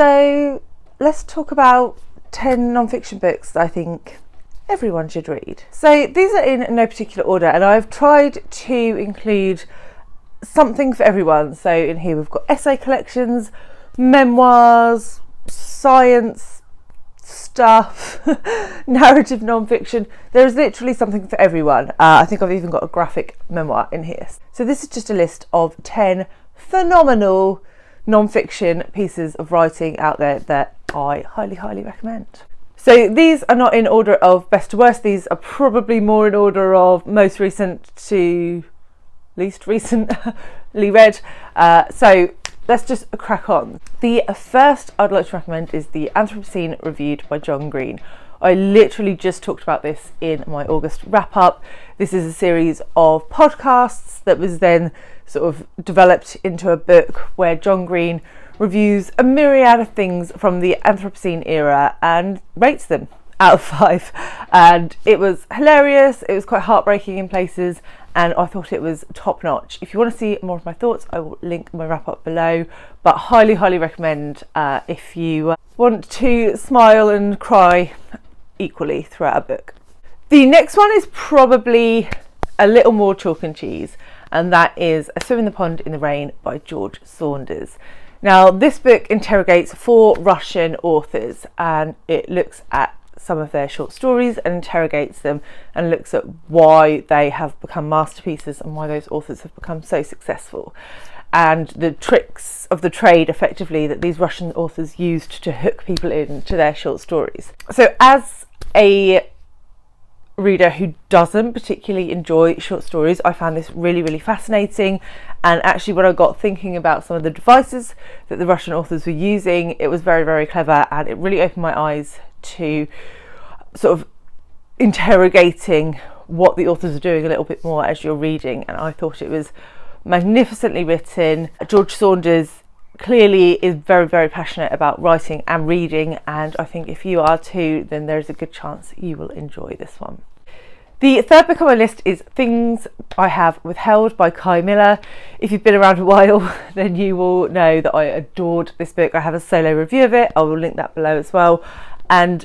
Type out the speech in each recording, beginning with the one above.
So let's talk about 10 non-fiction books that I think everyone should read. So these are in no particular order, and I've tried to include something for everyone. So in here we've got essay collections, memoirs, science stuff, narrative non-fiction. There is literally something for everyone. I think I've even got a graphic memoir in here. So this is just a list of 10 phenomenal non-fiction pieces of writing out there that I highly recommend. So these are not in order of best to worst. These are probably more in order of most recent to least recently read. So let's just crack on. The first I'd like to recommend is the Anthropocene Reviewed by John Green. I literally just talked about this in my August wrap up. This is a series of podcasts that was then sort of developed into a book where John Green reviews a myriad of things from the Anthropocene era and rates them out of 5. And it was hilarious, it was quite heartbreaking in places, and I thought it was top notch. If you want to see more of my thoughts, I will link my wrap up below, but highly recommend if you want to smile and cry equally throughout a book. The next one is probably a little more chalk and cheese, and that is A Swim in the Pond in the Rain by George Saunders. Now, this book interrogates 4 Russian authors, and it looks at some of their short stories and interrogates them and looks at why they have become masterpieces and why those authors have become so successful, and the tricks of the trade effectively that these Russian authors used to hook people into their short stories. So as a reader who doesn't particularly enjoy short stories, I found this really fascinating, and actually when I got thinking about some of the devices that the Russian authors were using, it was very clever, and it really opened my eyes to sort of interrogating what the authors are doing a little bit more as you're reading, and I thought it was magnificently written. George Saunders clearly is very passionate about writing and reading, and I think if you are too, then there's a good chance you will enjoy this one. The third book on my list is Things I Have Withheld by Kai Miller. If you've been around a while, then you will know that I adored this book. I have a solo review of it, I will link that below as well. And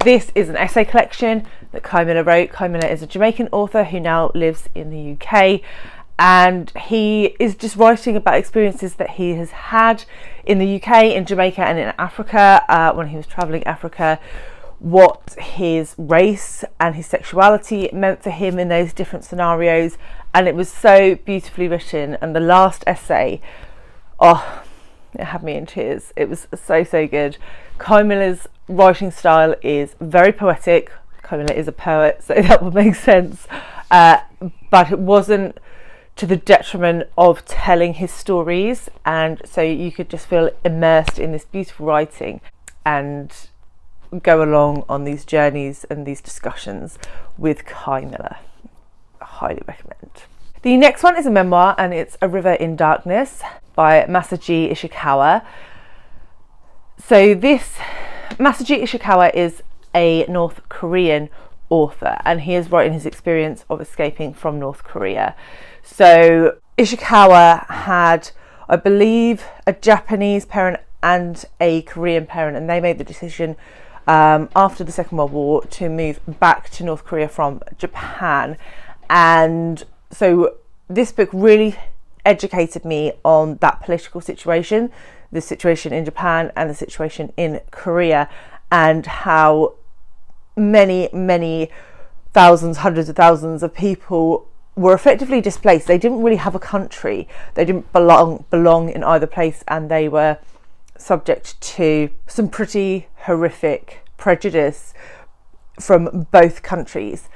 this is an essay collection that Kai Miller wrote. Kai Miller is a Jamaican author who now lives in the UK, and he is just writing about experiences that he has had in the UK, in Jamaica and in Africa when he was travelling Africa, what his race and his sexuality meant for him in those different scenarios, and it was so beautifully written. And the last essay, it had me in tears. It was so good. Kai Miller's writing style is very poetic. Kai Miller is a poet, so that would make sense, but it wasn't to the detriment of telling his stories, and so you could just feel immersed in this beautiful writing and go along on these journeys and these discussions with Kai Miller. I highly recommend. The next one is a memoir, and it's A River in Darkness by Masaji Ishikawa. So this Masaji Ishikawa is a North Korean author, and he is writing his experience of escaping from North Korea. So Ishikawa had, I believe, a Japanese parent and a Korean parent, and they made the decision after the Second World War to move back to North Korea from Japan. And so this book really educated me on that political situation, the situation in Japan and the situation in Korea, and how many thousands, hundreds of thousands of people were effectively displaced. They didn't really have a country, they didn't belong in either place, and they were subject to some pretty horrific prejudice from both countries.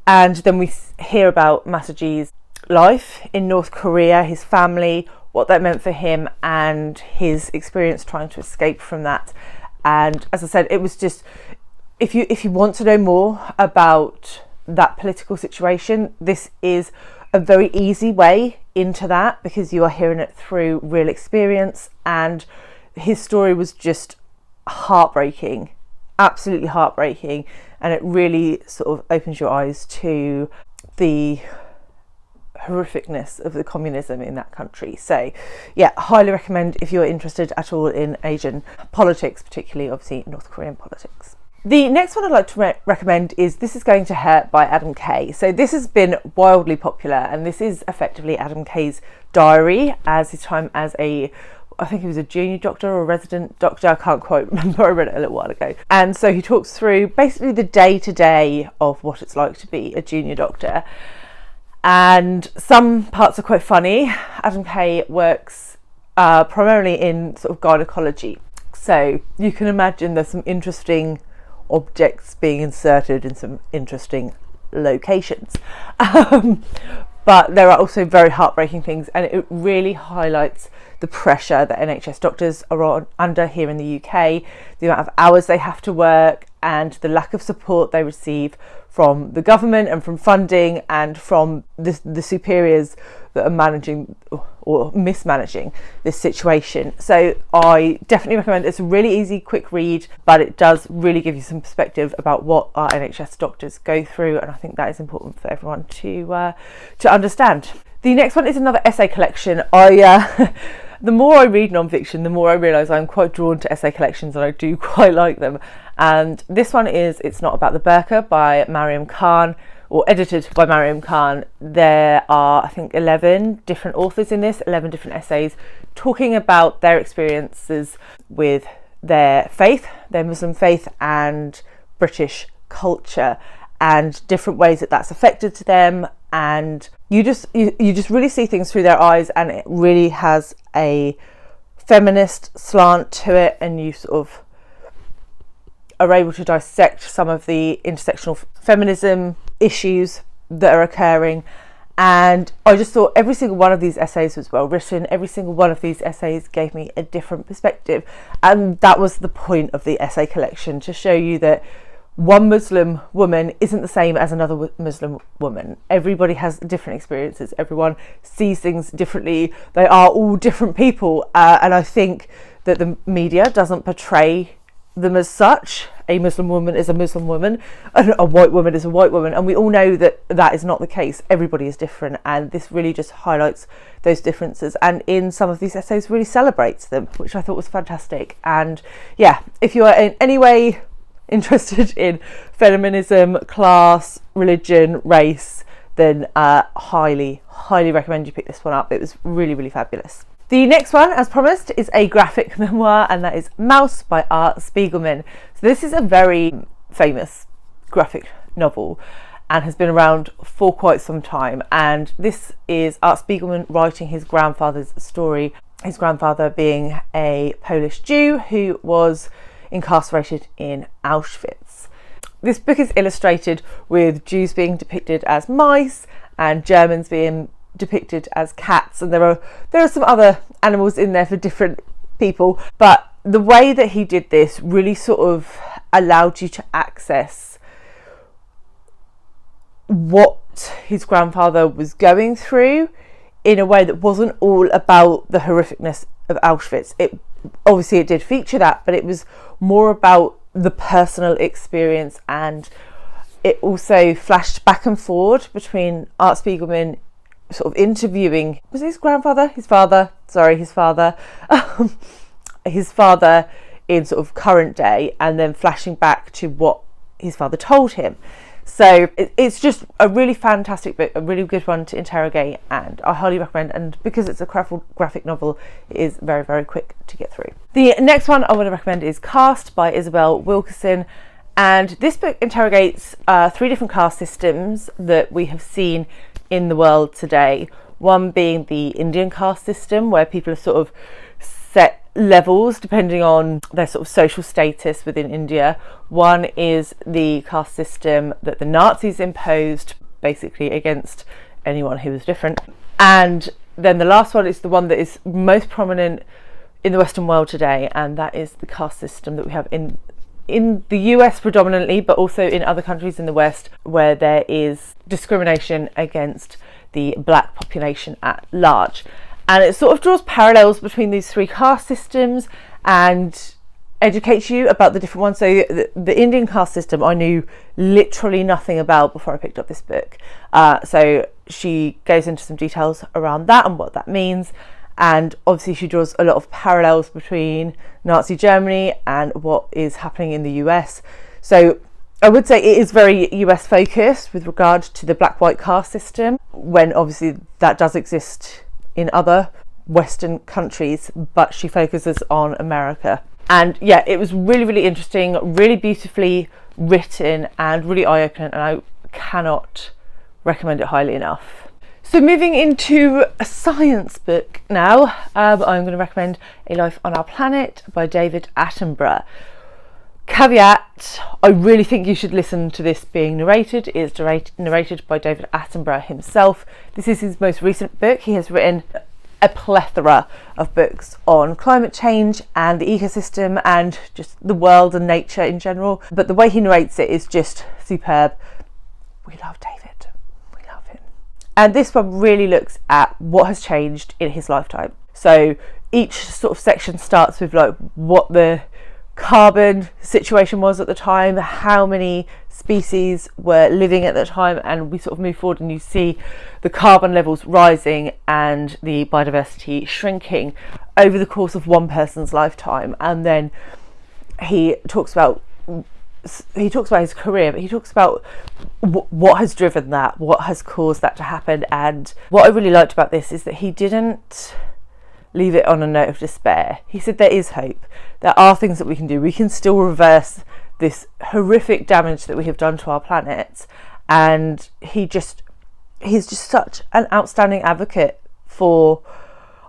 And then we hear about Masaji's life in North Korea, his family, what that meant for him, and his experience trying to escape from that. And as I said, it was just, if you want to know more about that political situation, this is a very easy way into that, because you are hearing it through real experience. And his story was just heartbreaking, absolutely heartbreaking, and it really sort of opens your eyes to the horrificness of the communism in that country. So yeah, highly recommend if you're interested at all in Asian politics, particularly obviously North Korean politics. The next one I'd like to recommend is This Is Going to Hurt by Adam Kay. So this has been wildly popular, and this is effectively Adam Kay's diary as his time as I think he was a junior doctor or a resident doctor, I can't quite remember, I read it a little while ago. And so he talks through basically the day-to-day of what it's like to be a junior doctor. And some parts are quite funny. Adam Kay works primarily in sort of gynecology. So you can imagine there's some interesting objects being inserted in some interesting locations. But there are also very heartbreaking things, and it really highlights the pressure that NHS doctors are under here in the UK, the amount of hours they have to work, and the lack of support they receive from the government and from funding and from the superiors that are managing or mismanaging this situation. So I definitely recommend it. It's a really easy, quick read, but it does really give you some perspective about what our NHS doctors go through, and I think that is important for everyone to understand. The next one is another essay collection. The more I read non-fiction, the more I realise I'm quite drawn to essay collections, and I do quite like them. And this one is It's Not About the Burqa by Mariam Khan, or edited by Mariam Khan. There are, I think, 11 different authors in this, 11 different essays talking about their experiences with their faith, their Muslim faith, and British culture, and different ways that that's affected to them. And you just really see things through their eyes, and it really has a feminist slant to it, and you sort of are able to dissect some of the intersectional feminism issues that are occurring. And I just thought every single one of these essays was well written. Every single one of these essays gave me a different perspective, and that was the point of the essay collection, to show you that one Muslim woman isn't the same as another Muslim woman. Everybody has different experiences. Everyone sees things differently. They are all different people. And I think that the media doesn't portray them as such. A Muslim woman is a Muslim woman, and a white woman is a white woman. And we all know that that is not the case. Everybody is different. And this really just highlights those differences. And in some of these essays really celebrates them, which I thought was fantastic. And yeah, if you are in any way interested in feminism, class, religion, race, then highly recommend you pick this one up. It was really fabulous. The next one, as promised, is a graphic memoir, and that is Mouse by Art Spiegleman. So this is a very famous graphic novel and has been around for quite some time, and this is Art Spiegleman writing his grandfather's story, his grandfather being a Polish Jew who was incarcerated in Auschwitz. This book is illustrated with Jews being depicted as mice and Germans being depicted as cats, and there are some other animals in there for different people, but the way that he did this really sort of allowed you to access what his grandfather was going through in a way that wasn't all about the horrificness of Auschwitz. Obviously it did feature that, but it was more about the personal experience, and it also flashed back and forward between Art Spiegleman sort of interviewing, was it his grandfather? His father in sort of current day, and then flashing back to what his father told him. So it's just a really fantastic book, a really good one to interrogate, and I highly recommend. And because it's a graphic novel, it is very quick to get through. The next one I want to recommend is Caste by Isabel Wilkerson, and this book interrogates 3 different caste systems that we have seen in the world today. One being the Indian caste system, where people are sort of set levels depending on their sort of social status within India. One is the caste system that the Nazis imposed, basically against anyone who was different. And then the last one is the one that is most prominent in the Western world today, and that is the caste system that we have in the US predominantly, but also in other countries in the West, where there is discrimination against the black population at large. And it sort of draws parallels between these 3 caste systems and educates you about the different ones. So the Indian caste system I knew literally nothing about before I picked up this book. So she goes into some details around that and what that means. And obviously she draws a lot of parallels between Nazi Germany and what is happening in the US. So I would say it is very US focused with regard to the black-white caste system, when obviously that does exist in other Western countries, but she focuses on America. And yeah, it was really, really interesting, really beautifully written and really eye-opening, and I cannot recommend it highly enough. So moving into a science book now, I'm going to recommend A Life on Our Planet by David Attenborough. Caveat, I really think you should listen to this being narrated. It is narrated by David Attenborough himself. This is his most recent book. He has written a plethora of books on climate change and the ecosystem and just the world and nature in general. But the way he narrates it is just superb. We love David. And this one really looks at what has changed in his lifetime. So each sort of section starts with like what the carbon situation was at the time, how many species were living at the time, and we sort of move forward and you see the carbon levels rising and the biodiversity shrinking over the course of one person's lifetime. And then he talks about his career, but he talks about what has driven that, what has caused that to happen. And what I really liked about this is that he didn't leave it on a note of despair. He said there is hope. There are things that we can do. We can still reverse this horrific damage that we have done to our planet. And he's just such an outstanding advocate for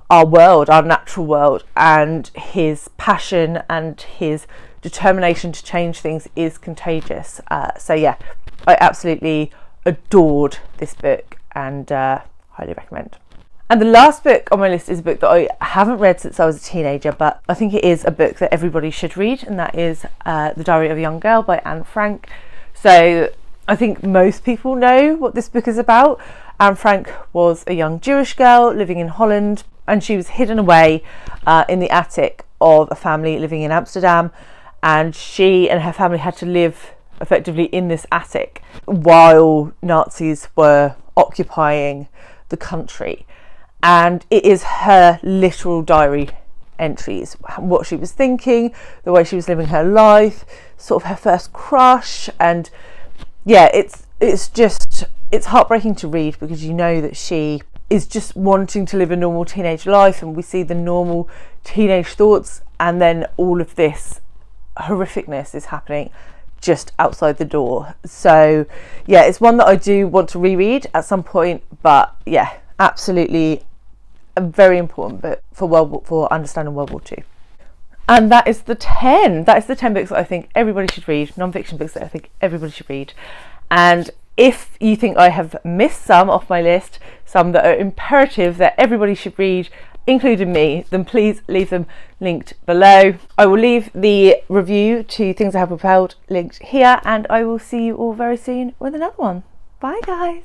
our world, our natural world, and his passion and his determination to change things is contagious. So yeah, I absolutely adored this book and highly recommend. And the last book on my list is a book that I haven't read since I was a teenager, but I think it is a book that everybody should read, and that is The Diary of a Young Girl by Anne Frank. So I think most people know what this book is about. Anne Frank was a young Jewish girl living in Holland, and she was hidden away in the attic of a family living in Amsterdam, and she and her family had to live effectively in this attic while Nazis were occupying the country. And it is her literal diary entries, what she was thinking, the way she was living her life, sort of her first crush. And yeah, it's heartbreaking to read, because you know that she is just wanting to live a normal teenage life, and we see the normal teenage thoughts, and then all of this horrificness is happening just outside the door. So yeah, it's one that I do want to reread at some point, but yeah, absolutely a very important book for understanding World War II. And that is the 10 books that I think everybody should read, non-fiction books that I think everybody should read. And if you think I have missed some off my list, some that are imperative that everybody should read, including me, then please leave them linked below. I will leave the review to Things I Have Withheld linked here, and I will see you all very soon with another one. Bye guys.